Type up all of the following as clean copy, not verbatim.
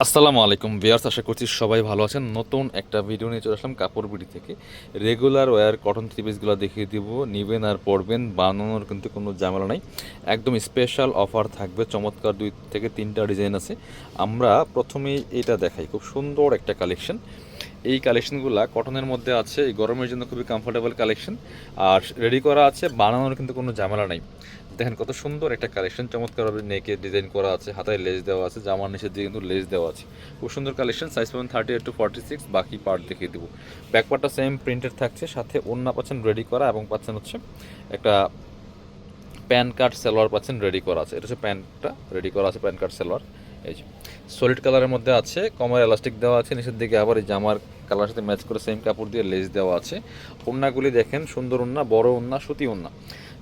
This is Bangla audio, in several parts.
আসসালামু আলাইকুম ভিউয়ার্স, আশা করছি সবাই ভালো আছেন। নতুন একটা ভিডিও নিয়ে চলে আসলাম কাপড় বিডি থেকে। রেগুলার ওয়্যার কটন থ্রি পিসগুলো দেখিয়ে দিব, নেবেন আর পরবেন, বানানোর কিন্তু কোনো ঝামেলা নাই। একদম স্পেশাল অফার থাকবে, চমৎকার 2 থেকে 3টা ডিজাইন আছে। আমরা প্রথমেই এটা দেখাই, খুব সুন্দর একটা কালেকশন। এই কালেকশনগুলো কটনের মধ্যে আছে, এই গরমের জন্য খুবই কমফোর্টেবল কালেকশন, আর রেডি করা আছে, বানানোর কিন্তু কোনো ঝামেলা নাই। দেখেন কত সুন্দর একটা কালেকশন, চমৎকারভাবে নেকে ডিজাইন করা আছে, হাতায় লেস দেওয়া আছে, জামার নিচের দিকে কিন্তু লেস দেওয়া আছে। খুব সুন্দর কালেকশন। সাইজ পাবেন 38 to 46, বাকি পার্ট দেখিয়ে দেবো। ব্যাকপার্টটা সেম প্রিন্টেড থাকছে, সাথে ওড়না পাচ্ছেন রেডি করা, এবং পাচ্ছেন হচ্ছে একটা প্যান কার্ড সালোয়ার পাচ্ছেন রেডি করা আছে। এটা হচ্ছে প্যান্টটা রেডি করা আছে, প্যান কার্ড সালোয়ার। এই যে সলিড কালারের মধ্যে আছে, কমার এলাস্টিক দেওয়া আছে, নিচের দিকে আবার এই জামার কালার সাথে ম্যাচ করে সেম কাপড় দিয়ে লেস দেওয়া আছে। ওড়নাগুলি দেখেন সুন্দর ওড়না, বড় ওড়না, সুতি ওড়না।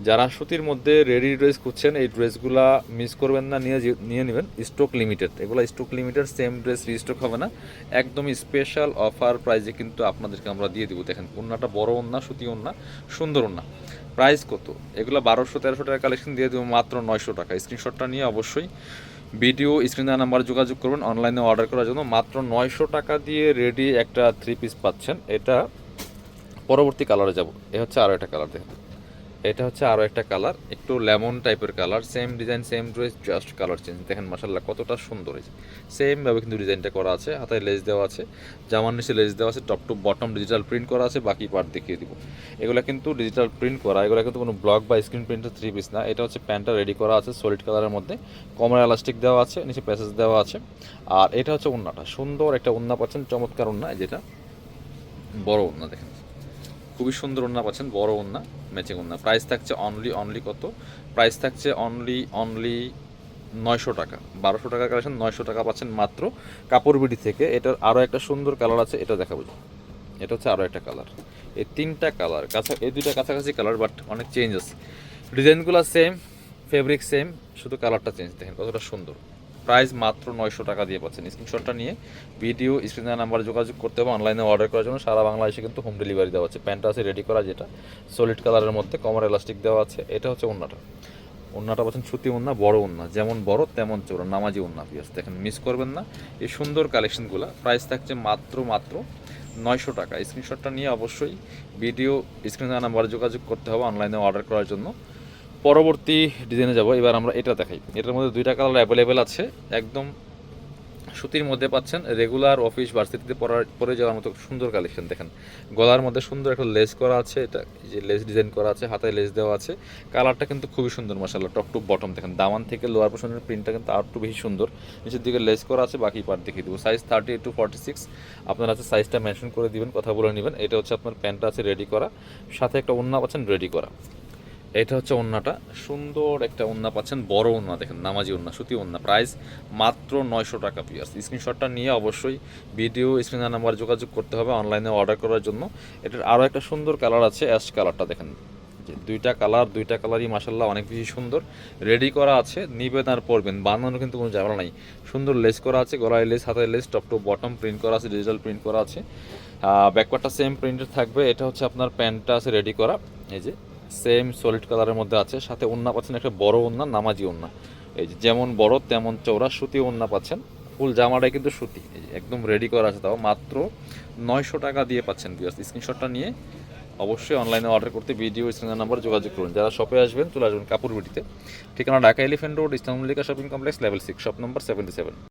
যারা সুতির মধ্যে রেডি ড্রেস খুঁজছেন, এই ড্রেসগুলা মিস করবেন না, নিয়ে নেবেন। স্টক লিমিটেড, এগুলো stock limited, same dress restock হবে না। একদমই স্পেশাল অফার প্রাইসে কিন্তু আপনাদেরকে আমরা দিয়ে দিব। দেখেন ওড়নাটা বড় ওড়না, সুতি ওড়না, সুন্দর ওড়না। প্রাইস কত? এগুলো 1200-1300 টাকা কালেকশন দিয়ে দেবো মাত্র 900 টাকা। স্ক্রিনশটটা নিয়ে অবশ্যই ভিডিও স্ক্রিনে নাম্বার যোগাযোগ করবেন অনলাইনে অর্ডার করার জন্য। মাত্র 900 টাকা দিয়ে রেডি একটা থ্রি পিস পাচ্ছেন। এটা পরবর্তী কালারে যাব। এ হচ্ছে আরও একটা কালার, দেখেন এটা হচ্ছে আরও একটা কালার, একটু লেমন টাইপের colour. Same design, same dress, just colour change. দেখেন মাশাল্লাহ কতটা সুন্দর হয়েছে। সেমভাবে কিন্তু ডিজাইনটা করা আছে, হাতায় লেস দেওয়া আছে, জামার নিচে লেস দেওয়া আছে, top to bottom digital print করা আছে। বাকি পার্ট দেখিয়ে দিব। এগুলো কিন্তু ডিজিটাল প্রিন্ট করা, এগুলো কিন্তু কোনো ব্লক বা স্ক্রিন প্রিন্টের থ্রি পিস না। এটা হচ্ছে প্যান্টটা রেডি করা আছে সলিড কালারের মধ্যে, কমার এলাস্টিক দেওয়া আছে, নিচে প্যাসেজ দেওয়া আছে। আর এটা হচ্ছে ওড়নাটা, সুন্দর একটা ওড়না পাচ্ছেন, চমৎকার ওড়না। যেটা বড় ওড়না, দেখেন খুবই সুন্দর ওড়না পাচ্ছেন, বড় ওড়না, ম্যাচিং ওড়না। প্রাইস থাকছে অনলি কত? প্রাইস থাকছে অনলি 900 টাকা। 1200 টাকার কালেকশন 900 টাকা পাচ্ছেন মাত্র কাপড় বিডি থেকে। এটার আরও একটা সুন্দর কালার আছে, এটা দেখাবো। এটা হচ্ছে আরও একটা কালার। এই 3টা কালার এই 2টা কাছাকাছি কালার, বাট অনেক চেঞ্জ আছে। ডিজাইনগুলো সেম, ফেব্রিক সেম, শুধু কালারটা চেঞ্জ। দেখেন কতটা সুন্দর। প্রাইস মাত্র 900 টাকা দিয়ে পাচ্ছেন। স্ক্রিনশটটা নিয়ে ভিডিও স্ক্রিনে নাম্বার যোগাযোগ করতে হবে অনলাইনে অর্ডার করার জন্য। সারা বাংলাদেশে কিন্তু হোম ডেলিভারি দেওয়া আছে। প্যান্টটা আছে রেডি করা, যেটা সলিড কালারের মধ্যে, কমার এলাস্টিক দেওয়া আছে। এটা হচ্ছে ওড়নাটা পাচ্ছেন সুতি ওড়না, বড় ওড়না, যেমন বড় তেমন চৌড়া, নামাজি ওড়না। পিয়াস দেখেন, মিস করবেন না এই সুন্দর কালেকশনগুলো। প্রাইস থাকছে মাত্র 900 টাকা। স্ক্রিনশটটা নিয়ে অবশ্যই ভিডিও স্ক্রিনে নাম্বার যোগাযোগ করতে হবে অনলাইনে অর্ডার করার জন্য। পরবর্তী ডিজাইনে যাব। এবার আমরা এটা দেখাই। এটার মধ্যে 2টা কালার অ্যাভেলেবেল আছে। একদম সুতির মধ্যে পাচ্ছেন, রেগুলার অফিস ভার্সিটিতে পরে যাওয়ার মতো সুন্দর কালেকশন। দেখেন গলার মধ্যে সুন্দর একটা লেস করা আছে, এটা যে লেস ডিজাইন করা আছে, হাতায় লেস দেওয়া আছে। কালারটা কিন্তু খুবই সুন্দর মাশাআল্লাহ। টপ টু বটম দেখেন, দামান থেকে লোয়ার পোর্শনের প্রিন্টটা কিন্তু আর একটু বেশি সুন্দর। নিচের দিকে লেস করা আছে, বাকি পার্ট দেখিয়ে দেবো। সাইজ 38 to 46, আপনার আছে সাইজটা মেনশন করে দিবেন, কথা বলে নেবেন। এটা হচ্ছে আপনার প্যান্টটা আছে রেডি করা, সাথে একটা ওড়না পাচ্ছেন রেডি করা। এটা হচ্ছে ওড়নাটা, সুন্দর একটা ওড়না পাচ্ছেন, বড় ওড়না, দেখেন নামাজি ওড়না, সুতি ওড়না। প্রাইস মাত্র 900 টাকা পিয়ার্স। স্ক্রিনশটটা নিয়ে অবশ্যই ভিডিও স্ক্রিনের নাম্বার যোগাযোগ করতে হবে অনলাইনে অর্ডার করার জন্য। এটার আরও একটা সুন্দর কালার আছে, অ্যাশ কালারটা দেখেন। যে 2টা কালারই মাসাল্লাহ অনেক বেশি সুন্দর। রেডি করা আছে, নিবেন আর পরবেন, বানানো কিন্তু কোনো ঝামেলা নাই। সুন্দর লেস করা আছে, গলায় লেস, হাতায় less, top to bottom print করা আছে, ডিজিটাল প্রিন্ট করা আছে। ব্যাকপার্টটা সেম প্রিন্টেড থাকবে। এটা হচ্ছে আপনার প্যান্টটা আছে রেডি করা, এই যে সেম সলিড কালারের মধ্যে আছে। সাথে ওড়না পাচ্ছেন একটা বড় ওড়না, নামাজি ওড়না। এই যে যেমন বড় তেমন চৌড়া, সুতি ওড়না পাচ্ছেন। ফুল জামাটাই কিন্তু সুতি, এই যে একদম রেডি করা আছে, তাও মাত্র 900 টাকা দিয়ে পাচ্ছেন। বিয়াস স্ক্রিনশটটা নিয়ে অবশ্যই অনলাইনে অর্ডার করতে ভিডিও স্ক্রিনের নাম্বার যোগাযোগ করুন। যারা শপে আসবেন চলে আসবেন কাপড় বিটিতে। ঠিকানা ঢাকা এলিফ্যান্ট রোড, ইসলামুল্লিকা shopping complex, level 6, shop number 77।